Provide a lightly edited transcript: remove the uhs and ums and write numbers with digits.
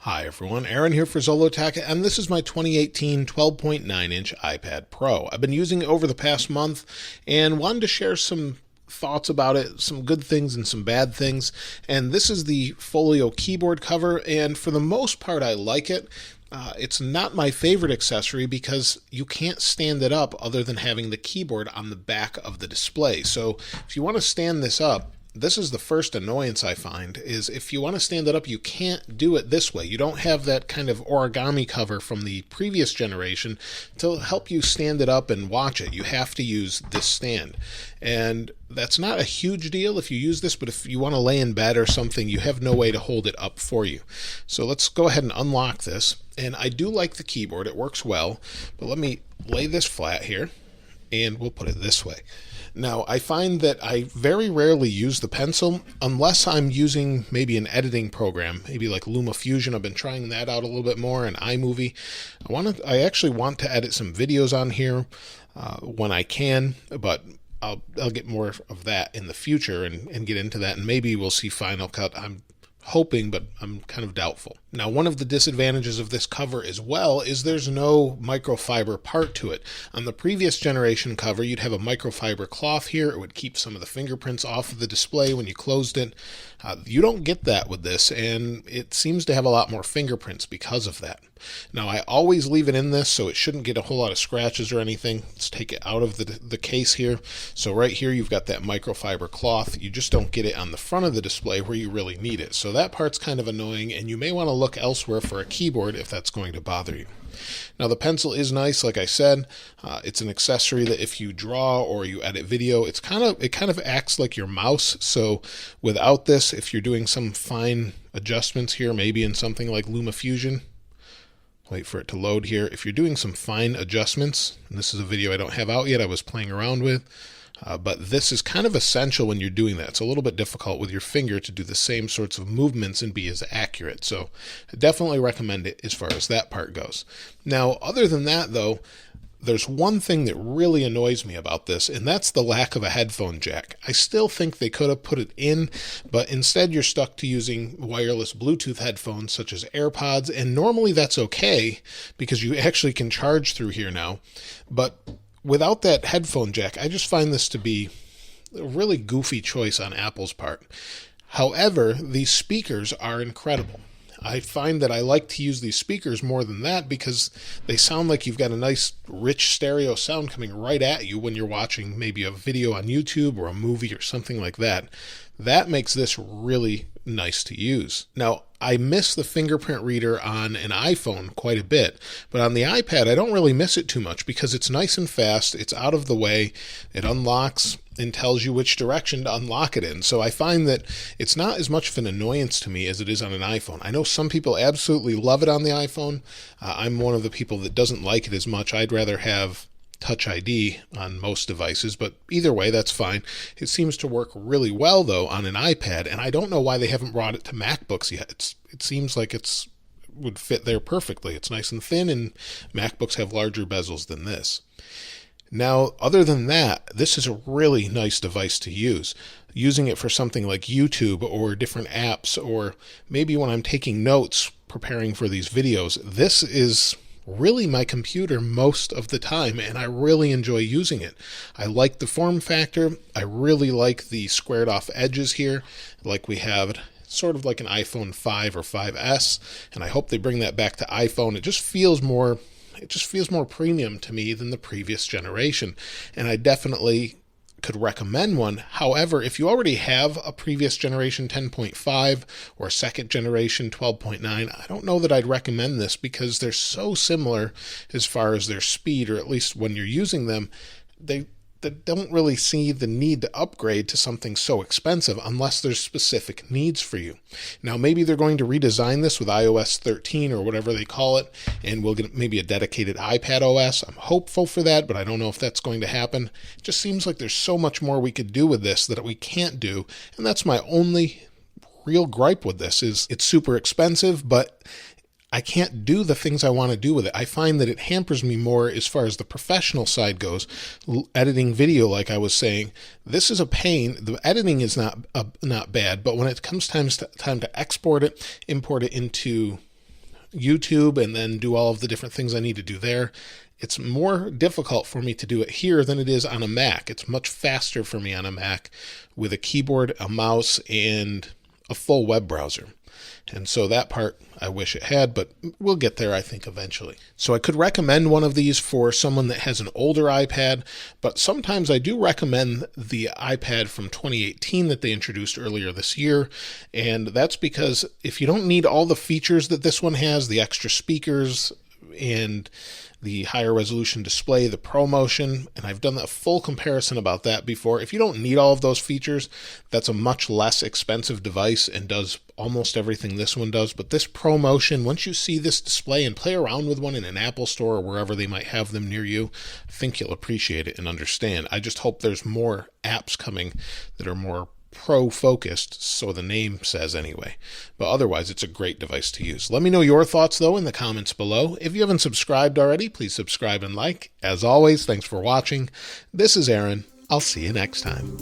Hi everyone, Aaron here for Zollotech, and this is my 2018 12.9-inch iPad Pro. I've been using it over the past month and wanted to share some thoughts about it, some good things and some bad things. And this is the Folio Keyboard cover, and for the most part I like it. It's not my favorite accessory because you can't stand it up other than having the keyboard on the back of the display. So if you want to stand this up, this is the first annoyance I find, is if you want to stand it up, you can't do it this way. You don't have that kind of origami cover from the previous generation to help you stand it up and watch it. You have to use this stand. And that's not a huge deal if you use this, but if you want to lay in bed or something, you have no way to hold it up for you. So let's go ahead and unlock this. And I do like the keyboard, it works well, but let me lay this flat here and we'll put it this way. Now, I find that I very rarely use the pencil unless I'm using maybe an editing program, maybe like LumaFusion. I've been trying that out a little bit more, and iMovie. I actually want to edit some videos on here when I can, but I'll get more of that in the future and get into that, and maybe we'll see Final Cut. I'm hoping, but I'm kind of doubtful. Now, one of the disadvantages of this cover as well is there's no microfiber part to it. On the previous generation cover, you'd have a microfiber cloth here. It would keep some of the fingerprints off of the display when you closed it. You don't get that with this, and it seems to have a lot more fingerprints because of that. Now, I always leave it in this, so it shouldn't get a whole lot of scratches or anything. Let's take it out of the case here. So right here, you've got that microfiber cloth. You just don't get it on the front of the display where you really need it. So that part's kind of annoying, and you may want to look elsewhere for a keyboard if that's going to bother you. Now, the pencil is nice, like I said. It's an accessory that if you draw or you edit video, it kind of acts like your mouse. So without this, if you're doing some fine adjustments here, maybe in something like LumaFusion, wait for it to load here. If you're doing some fine adjustments, and this is a video I don't have out yet, I was playing around with, but this is kind of essential when you're doing that. It's a little bit difficult with your finger to do the same sorts of movements and be as accurate. So I definitely recommend it as far as that part goes. Now, other than that though, there's one thing that really annoys me about this, and that's the lack of a headphone jack. I still think they could have put it in, but instead you're stuck to using wireless Bluetooth headphones such as AirPods, and normally that's okay because you actually can charge through here now. But without that headphone jack, I just find this to be a really goofy choice on Apple's part. However, these speakers are incredible. I find that I like to use these speakers more than that because they sound like you've got a nice rich stereo sound coming right at you when you're watching maybe a video on YouTube or a movie or something like that. That makes this really nice to use. Now, I miss the fingerprint reader on an iPhone quite a bit, but on the iPad I don't really miss it too much because it's nice and fast, it's out of the way, it unlocks and tells you which direction to unlock it in. So I find that it's not as much of an annoyance to me as it is on an iPhone. I know some people absolutely love it on the iPhone. I'm one of the people that doesn't like it as much. I'd rather have Touch ID on most devices, but either way, that's fine. It seems to work really well, though, on an iPad, and I don't know why they haven't brought it to MacBooks yet. It seems like it would fit there perfectly. It's nice and thin, and MacBooks have larger bezels than this. Now, other than that, this is a really nice device to use. Using it for something like YouTube or different apps, or maybe when I'm taking notes preparing for these videos, this is really my computer most of the time, and I really enjoy using it. I like the form factor. I really like the squared off edges here, like we have sort of like an iPhone 5 or 5S, and I hope they bring that back to iPhone. It just feels more premium to me than the previous generation, and I definitely could recommend one. However, if you already have a previous generation 10.5 or second generation 12.9, I don't know that I'd recommend this because they're so similar as far as their speed, or at least when you're using them, they don't really see the need to upgrade to something so expensive unless there's specific needs for you. Now, maybe they're going to redesign this with iOS 13 or whatever they call it, and we'll get maybe a dedicated iPad OS. I'm hopeful for that, but I don't know if that's going to happen. It just seems like there's so much more we could do with this that we can't do, and that's my only real gripe with this. Is it's super expensive, but I can't do the things I want to do with it. I find that it hampers me more as far as the professional side goes. Editing video, like I was saying, this is a pain. The editing is not bad, but when it comes time to export it, import it into YouTube and then do all of the different things I need to do there. It's more difficult for me to do it here than it is on a Mac. It's much faster for me on a Mac with a keyboard, a mouse, and a full web browser. And so that part I wish it had, but we'll get there, I think, eventually. So I could recommend one of these for someone that has an older iPad, but sometimes I do recommend the iPad from 2018 that they introduced earlier this year. And that's because if you don't need all the features that this one has, the extra speakers and the higher resolution display, the ProMotion, and I've done a full comparison about that before. If you don't need all of those features, that's a much less expensive device and does almost everything this one does. But this ProMotion, once you see this display and play around with one in an Apple store or wherever they might have them near you, I think you'll appreciate it and understand. I just hope there's more apps coming that are more pro-focused, so the name says anyway. But otherwise, it's a great device to use. Let me know your thoughts, though, in the comments below. If you haven't subscribed already, please subscribe and like. As always, thanks for watching. This is Aaron. I'll see you next time.